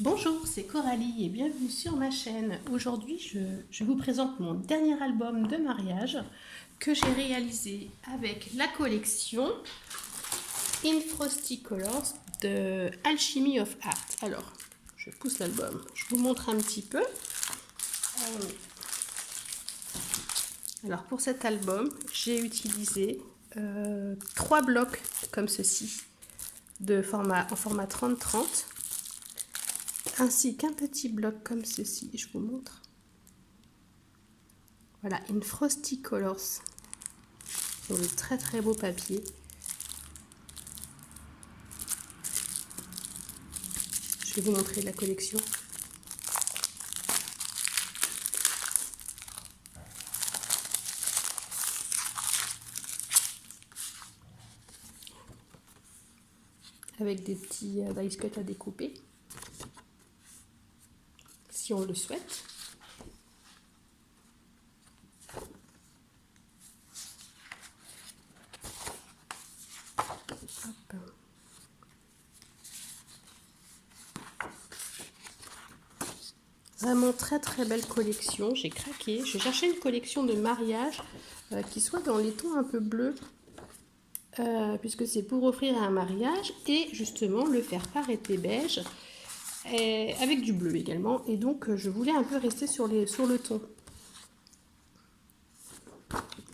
Bonjour, c'est Coralie et bienvenue sur ma chaîne. Aujourd'hui, je vous présente mon dernier album de mariage que j'ai réalisé avec la collection In Frosty Colors de Alchemy of Art. Alors, je pousse l'album, je vous montre un petit peu. Alors, pour cet album, j'ai utilisé 3 blocs comme ceci, en format 30-30. Ainsi qu'un petit bloc comme ceci, je vous montre. Voilà, une Frosty Colors, sur de très beau papier. Je vais vous montrer la collection. Avec des petits dice cut à découper, si on le souhaite. Hop. Vraiment très belle collection, j'ai craqué. Je cherchais une collection de mariage qui soit dans les tons un peu bleus, puisque c'est pour offrir à un mariage, et justement le faire-part était beige, et avec du bleu également, et donc je voulais un peu rester sur le ton.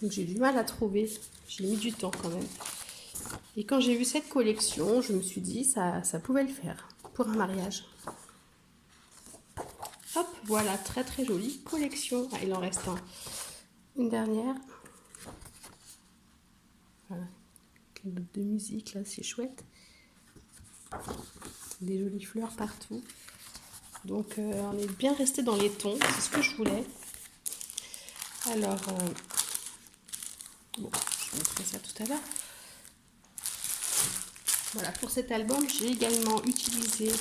Donc j'ai du mal à trouver, j'ai mis du temps quand même. Et quand j'ai vu cette collection, je me suis dit ça pouvait le faire pour un mariage. Hop, voilà, très jolie collection. Ah, il en reste une dernière. Voilà, une note de musique là, c'est chouette. Des jolies fleurs partout. Donc on est bien resté dans les tons, c'est ce que je voulais. Alors, bon, je vais montrer ça tout à l'heure. Voilà, pour cet album, j'ai également utilisé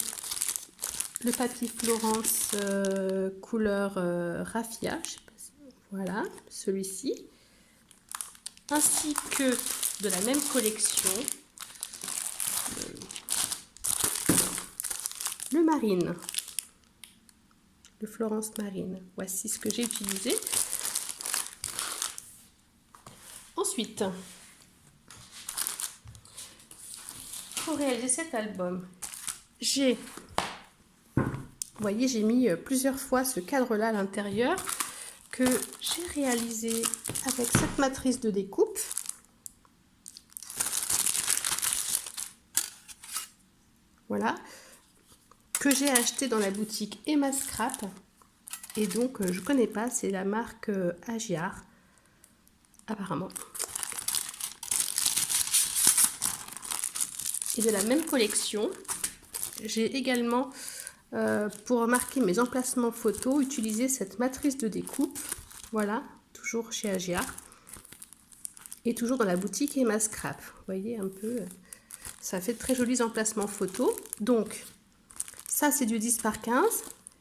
le papier Florence couleur raffia, je sais pas si, voilà, celui-ci, ainsi que de la même collection, le marine, le Florence marine. Voici ce que j'ai utilisé. Ensuite, pour réaliser cet album, vous voyez, j'ai mis plusieurs fois ce cadre-là à l'intérieur que j'ai réalisé avec cette matrice de découpe. Voilà, que j'ai acheté dans la boutique Emma Scrap. Et donc, je connais pas, c'est la marque Agiar, apparemment. Et de la même collection, j'ai également, pour marquer mes emplacements photos, utilisé cette matrice de découpe. Voilà, toujours chez Agiar. Et toujours dans la boutique Emma Scrap. Vous voyez un peu, ça fait de très jolis emplacements photos. Donc, ça c'est du 10 par 15.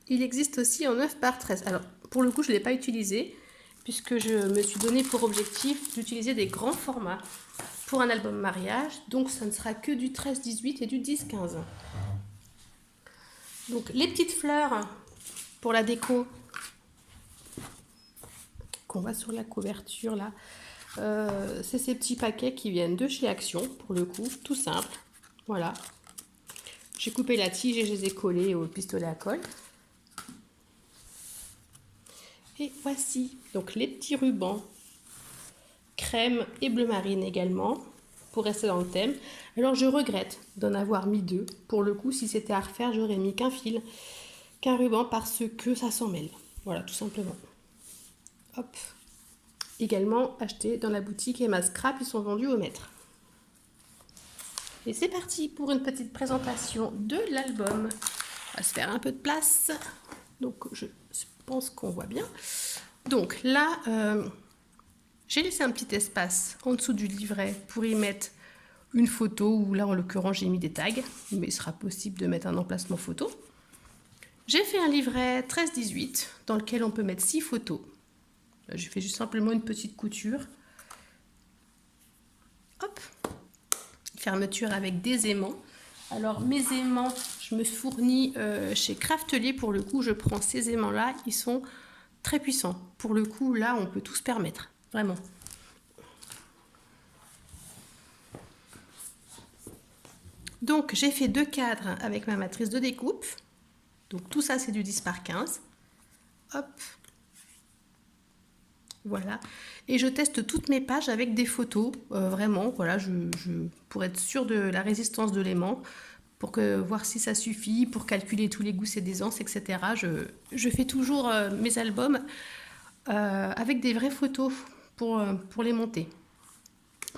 Il existe aussi en 9 par 13. Alors, pour le coup, je ne l'ai pas utilisé, puisque je me suis donné pour objectif d'utiliser des grands formats pour un album mariage. Donc, ça ne sera que du 13-18 et du 10-15. Donc, les petites fleurs pour la déco qu'on voit sur la couverture là, c'est ces petits paquets qui viennent de chez Action, pour le coup, tout simple. Voilà. J'ai coupé la tige et je les ai collés au pistolet à colle. Et voici donc les petits rubans crème et bleu marine également, pour rester dans le thème. Alors je regrette d'en avoir mis 2. Pour le coup, si c'était à refaire, j'aurais mis qu'un fil, qu'un ruban, parce que ça s'en mêle. Voilà, tout simplement. Hop. Également acheté dans la boutique Emma Scrap, ils sont vendus au mètre. Et c'est parti pour une petite présentation de l'album. On va se faire un peu de place. Donc je pense qu'on voit bien. Donc là, j'ai laissé un petit espace en dessous du livret pour y mettre une photo, ou là en l'occurrence j'ai mis des tags, mais il sera possible de mettre un emplacement photo. J'ai fait un livret 13-18 dans lequel on peut mettre 6 photos. J'ai fait juste simplement une petite couture. Hop, fermeture avec des aimants Alors mes aimants, je me fournis chez Craftelier. Pour le coup, je prends ces aimants-là. Ils sont très puissants. Pour le coup, là, on peut tout se permettre. Vraiment. Donc, j'ai fait 2 cadres avec ma matrice de découpe. Donc, tout ça, c'est du 10 par 15. Hop. Voilà. Et je teste toutes mes pages avec des photos. Vraiment, voilà, pour être sûre de la résistance de l'aimant, pour voir si ça suffit, pour calculer tous les gousses et des anses, etc. Je fais toujours mes albums avec des vraies photos pour les monter.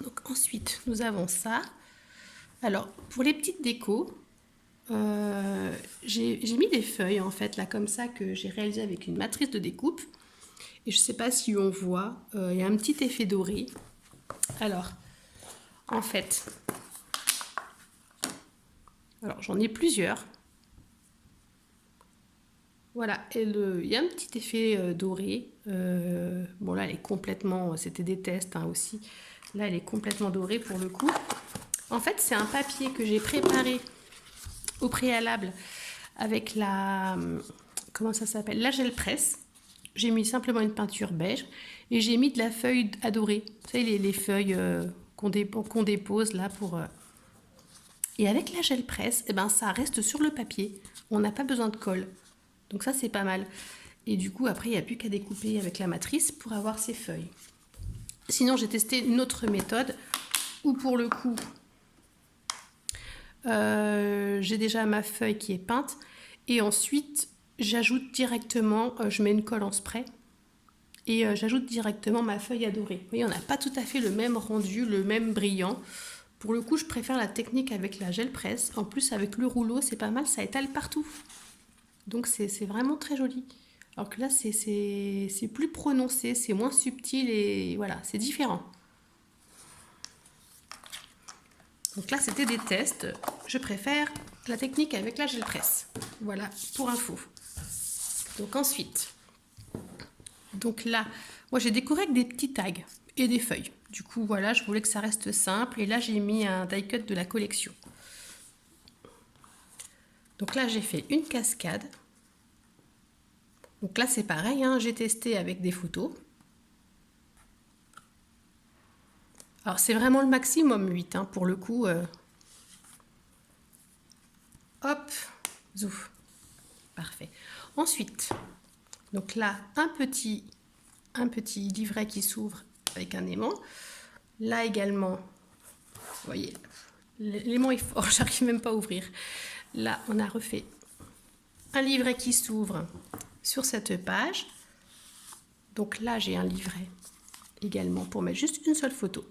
Donc, ensuite, nous avons ça. Alors, pour les petites décos, j'ai mis des feuilles en fait là comme ça que j'ai réalisé avec une matrice de découpe et je sais pas si on voit, il y a un petit effet doré. Alors en fait, j'en ai plusieurs, voilà, et il y a un petit effet doré. Bon là elle est complètement, c'était des tests hein, aussi, là elle est complètement dorée pour le coup. En fait c'est un papier que j'ai préparé au préalable avec la, comment ça s'appelle, la gel presse. J'ai mis simplement une peinture beige et j'ai mis de la feuille à dorer. Vous savez, les feuilles qu'on dépose là pour... Et avec la gel presse, eh ben, ça reste sur le papier. On n'a pas besoin de colle. Donc ça, c'est pas mal. Et du coup, après, il n'y a plus qu'à découper avec la matrice pour avoir ces feuilles. Sinon, j'ai testé une autre méthode où pour le coup... j'ai déjà ma feuille qui est peinte et ensuite j'ajoute directement, je mets une colle en spray et j'ajoute directement ma feuille à dorer. Vous voyez, on n'a pas tout à fait le même rendu, le même brillant. Pour le coup, je préfère la technique avec la gel presse. En plus, avec le rouleau, c'est pas mal, ça étale partout. Donc c'est vraiment très joli. Alors que là, c'est plus prononcé, c'est moins subtil et voilà, c'est différent. Donc là, c'était des tests. Je préfère la technique avec la gel presse. Voilà, pour info. Donc ensuite, donc là, moi j'ai décoré avec des petits tags et des feuilles. Du coup, voilà, je voulais que ça reste simple. Et là, j'ai mis un die cut de la collection. Donc là, j'ai fait une cascade. Donc là, c'est pareil, hein, j'ai testé avec des photos. Alors, c'est vraiment le maximum 8, hein, pour le coup. Hop, zouf. Parfait. Ensuite, donc là, un petit livret qui s'ouvre avec un aimant. Là également, vous voyez, l'aimant est fort, j'arrive même pas à ouvrir. Là, on a refait un livret qui s'ouvre sur cette page. Donc là, j'ai un livret également pour mettre juste une seule photo.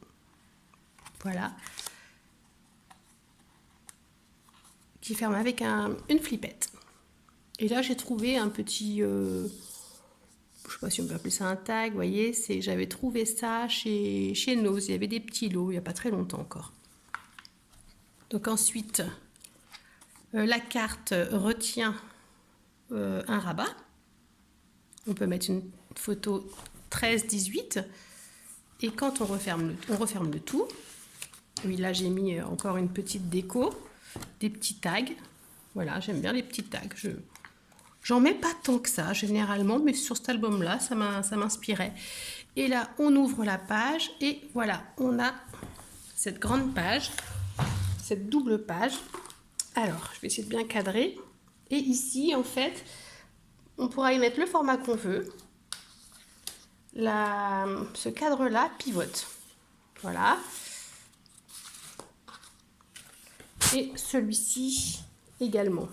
Voilà. Qui ferme avec une flippette. Et là, j'ai trouvé un petit... je sais pas si on peut appeler ça un tag, vous voyez, j'avais trouvé ça chez Nose. Il y avait des petits lots, il n'y a pas très longtemps encore. Donc ensuite, la carte retient un rabat. On peut mettre une photo 13-18. Et quand on referme le tout, oui, là j'ai mis encore une petite déco, des petits tags. Voilà, j'aime bien les petits tags. J'en mets pas tant que ça généralement, mais sur cet album-là, ça m'inspirait. Et là, on ouvre la page et voilà, on a cette grande page, cette double page. Alors, je vais essayer de bien cadrer. Et ici, en fait, on pourra y mettre le format qu'on veut. Ce cadre-là pivote. Voilà. Et celui-ci également.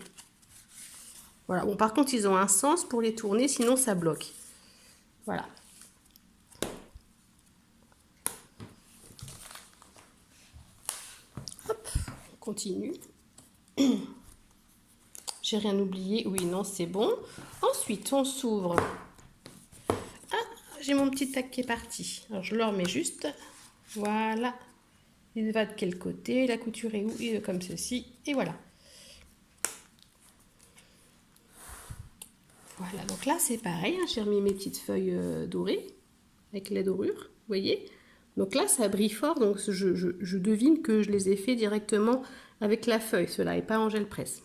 Voilà. Bon, par contre, ils ont un sens pour les tourner, sinon ça bloque. Voilà. Hop, on continue. J'ai rien oublié. Oui, non, c'est bon. Ensuite, on s'ouvre. Ah, j'ai mon petit tac qui est parti. Alors, je le remets juste. Voilà. Il va de quel côté? La couture est où? Il est comme ceci. Et voilà. Voilà, donc là c'est pareil, hein, j'ai remis mes petites feuilles dorées avec la dorure, vous voyez. Donc là ça brille fort, donc je devine que je les ai fait directement avec la feuille, cela, et pas en gel presse.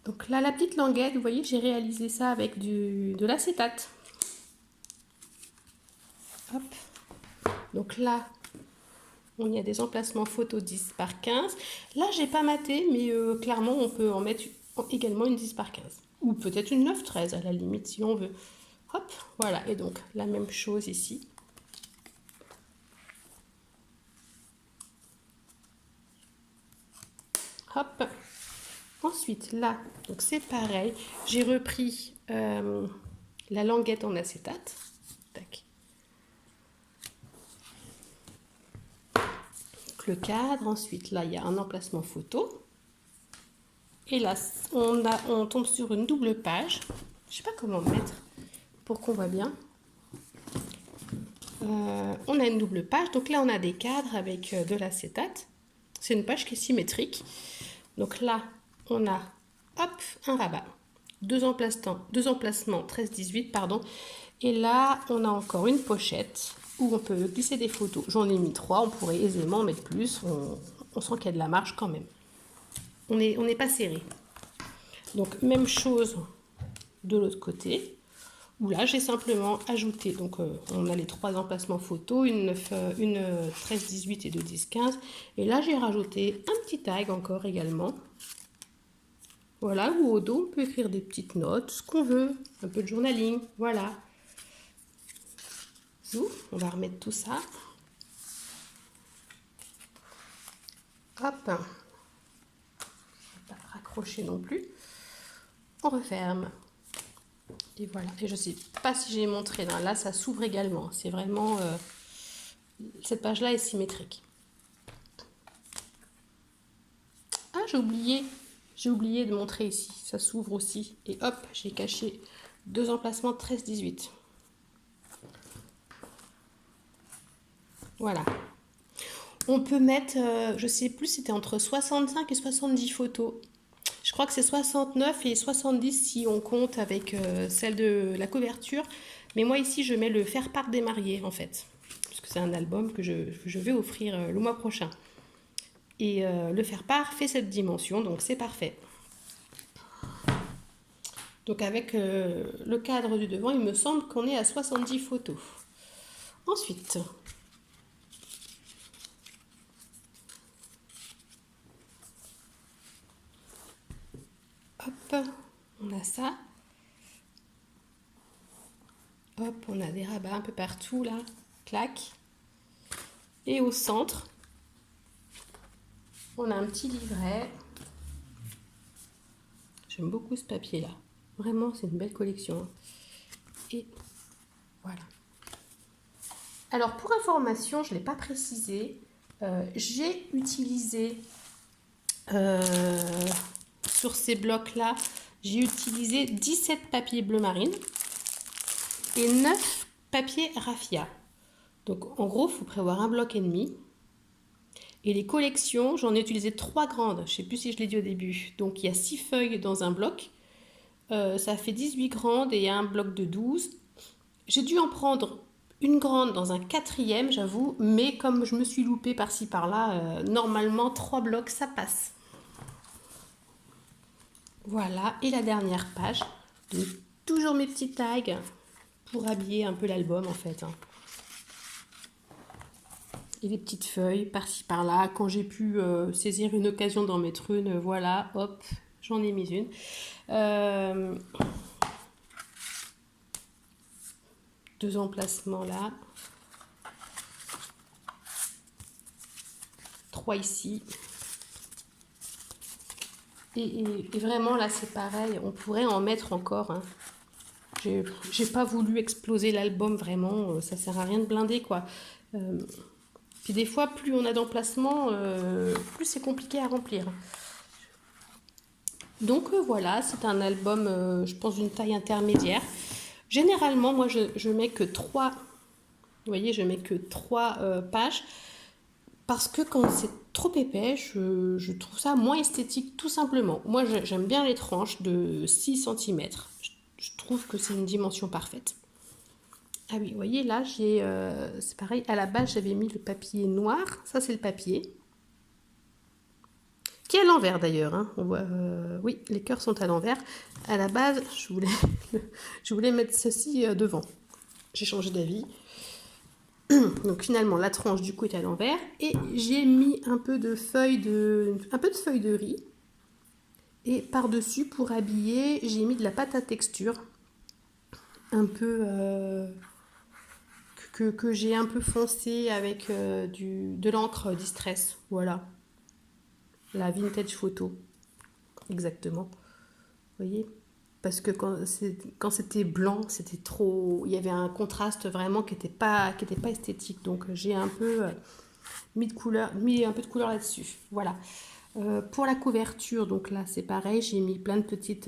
Donc là, la petite languette, vous voyez, j'ai réalisé ça avec de l'acétate. Hop. Donc là, on y a des emplacements photo 10 par 15. Là, j'ai pas maté, mais clairement, on peut en mettre également une 10 par 15. Ou peut-être une 9-13 à la limite, si on veut. Hop, voilà. Et donc, la même chose ici. Hop. Ensuite, là, donc c'est pareil. J'ai repris la languette en acétate. Tac. Donc, le cadre. Ensuite, là, il y a un emplacement photo. Et là, on tombe sur une double page. Je sais pas comment mettre pour qu'on voit bien. On a une double page. Donc là, on a des cadres avec de l'acétate. C'est une page qui est symétrique. Donc là, on a, hop, un rabat. Deux emplacements 13-18, pardon. Et là, on a encore une pochette où on peut glisser des photos. J'en ai mis 3, on pourrait aisément en mettre plus. On sent qu'il y a de la marge quand même. On n'est pas serré. Donc, même chose de l'autre côté. Où là, j'ai simplement ajouté, donc on a les 3 emplacements photos, une 13-18 et 2-10-15. Et là, j'ai rajouté un petit tag encore également. Voilà, où au dos, on peut écrire des petites notes, ce qu'on veut, un peu de journaling, voilà. On va remettre tout ça. Hop. Pas raccrocher non plus. On referme. Et voilà. Et je sais pas si j'ai montré. Là, ça s'ouvre également. C'est vraiment... cette page-là est symétrique. Ah, j'ai oublié de montrer ici. Ça s'ouvre aussi. Et hop, j'ai caché 2 emplacements 13-18. Voilà. On peut mettre, je sais plus, c'était entre 65 et 70 photos. Je crois que c'est 69 et 70 si on compte avec celle de la couverture. Mais moi ici, je mets le faire-part des mariés en fait. Parce que c'est un album que je vais offrir le mois prochain. Et le faire-part fait cette dimension, donc c'est parfait. Donc avec le cadre du devant, il me semble qu'on est à 70 photos. Ensuite, hop, on a ça. Hop, on a des rabats un peu partout là, clac. Et au centre, on a un petit livret. J'aime beaucoup ce papier là. Vraiment, c'est une belle collection. Et voilà. Alors, pour information, je ne l'ai pas précisé, j'ai utilisé, sur ces blocs-là, j'ai utilisé 17 papiers bleu marine et 9 papiers raffia. Donc, en gros, il faut prévoir un bloc et demi. Et les collections, j'en ai utilisé 3 grandes. Je ne sais plus si je l'ai dit au début. Donc, il y a 6 feuilles dans un bloc. Ça fait 18 grandes et un bloc de 12. J'ai dû en prendre une grande dans un 4e, j'avoue, mais comme je me suis loupée par-ci par-là, normalement 3 blocs ça passe. Voilà, et la dernière page, donc, toujours mes petits tags pour habiller un peu l'album en fait. Et les petites feuilles par-ci par-là, quand j'ai pu saisir une occasion d'en mettre une, voilà, hop, j'en ai mis une. 2 emplacements là, 3 ici, et vraiment là c'est pareil, on pourrait en mettre encore, hein. J'ai pas voulu exploser l'album vraiment, ça sert à rien de blinder quoi. Puis des fois plus on a d'emplacements, plus c'est compliqué à remplir. Donc voilà, c'est un album, je pense d'une taille intermédiaire. Généralement, moi, je mets que 3, vous voyez, je mets que 3 pages, parce que quand c'est trop épais, je trouve ça moins esthétique, tout simplement. Moi, j'aime bien les tranches de 6 cm. Je trouve que c'est une dimension parfaite. Ah oui, vous voyez, là, c'est pareil, à la base, j'avais mis le papier noir. Ça, c'est le papier. qui est à l'envers d'ailleurs. Hein. On voit, oui, les cœurs sont à l'envers. À la base, je voulais mettre ceci devant. J'ai changé d'avis. Donc finalement, la tranche du coup est à l'envers. Et j'ai mis un peu de feuilles de riz. Et par-dessus, pour habiller, j'ai mis de la pâte à texture. Un peu... que j'ai un peu foncé avec de l'encre Distress. Voilà. La vintage photo. Exactement. Vous voyez? Parce que quand c'était blanc, c'était trop... Il y avait un contraste vraiment qui n'était pas esthétique. Donc j'ai un peu mis un peu de couleur là-dessus. Voilà. Pour la couverture, donc là c'est pareil. J'ai mis plein de petites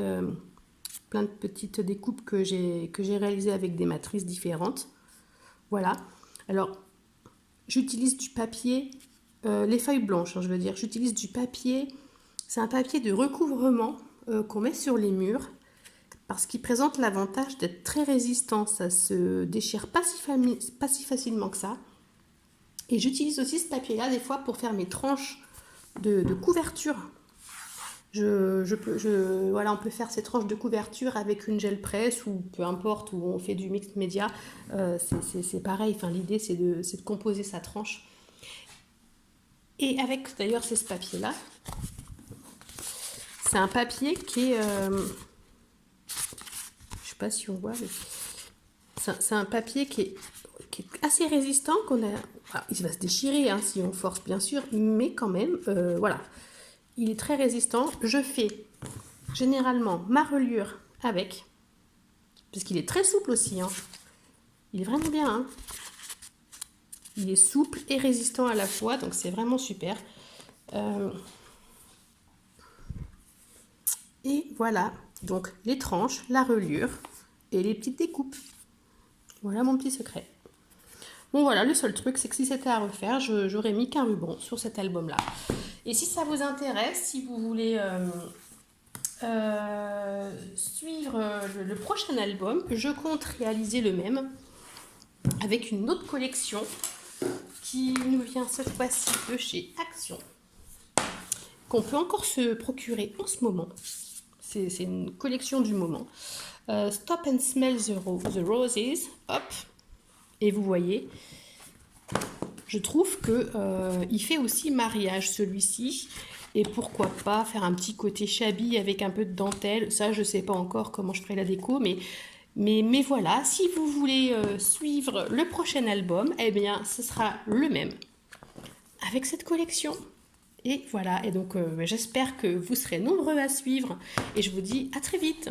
découpes que j'ai réalisées avec des matrices différentes. Voilà. Alors, j'utilise du papier, les feuilles blanches, hein, je veux dire. J'utilise du papier, c'est un papier de recouvrement qu'on met sur les murs parce qu'il présente l'avantage d'être très résistant. Ça se déchire pas si facilement que ça. Et j'utilise aussi ce papier-là des fois pour faire mes tranches de couverture. Voilà, on peut faire ces tranches de couverture avec une gel presse ou peu importe, où on fait du mixed média. C'est pareil, enfin, l'idée c'est de composer sa tranche. Et avec d'ailleurs c'est ce papier-là. C'est un papier qui est... je sais pas si on voit, mais c'est un papier qui est assez résistant. Il va se déchirer hein, si on force bien sûr, mais quand même, voilà. Il est très résistant. Je fais généralement ma reliure avec, puisqu'il est très souple aussi. Hein. Il est vraiment bien. Hein. Il est souple et résistant à la fois, donc c'est vraiment super. Et voilà, donc les tranches, la reliure et les petites découpes. Voilà mon petit secret. Bon voilà, le seul truc, c'est que si c'était à refaire, j'aurais mis qu'un ruban sur cet album-là. Et si ça vous intéresse, si vous voulez suivre le prochain album, je compte réaliser le même avec une autre collection qui nous vient cette fois-ci de chez Action, qu'on peut encore se procurer en ce moment. C'est une collection du moment. Stop and Smell the Roses. Hop. Et vous voyez, je trouve que il fait aussi mariage celui-ci. Et pourquoi pas faire un petit côté shabby avec un peu de dentelle. Ça, je ne sais pas encore comment je ferai la déco, mais voilà. Si vous voulez suivre le prochain album, eh bien, ce sera le même avec cette collection. Et voilà. Et donc, j'espère que vous serez nombreux à suivre. Et je vous dis à très vite.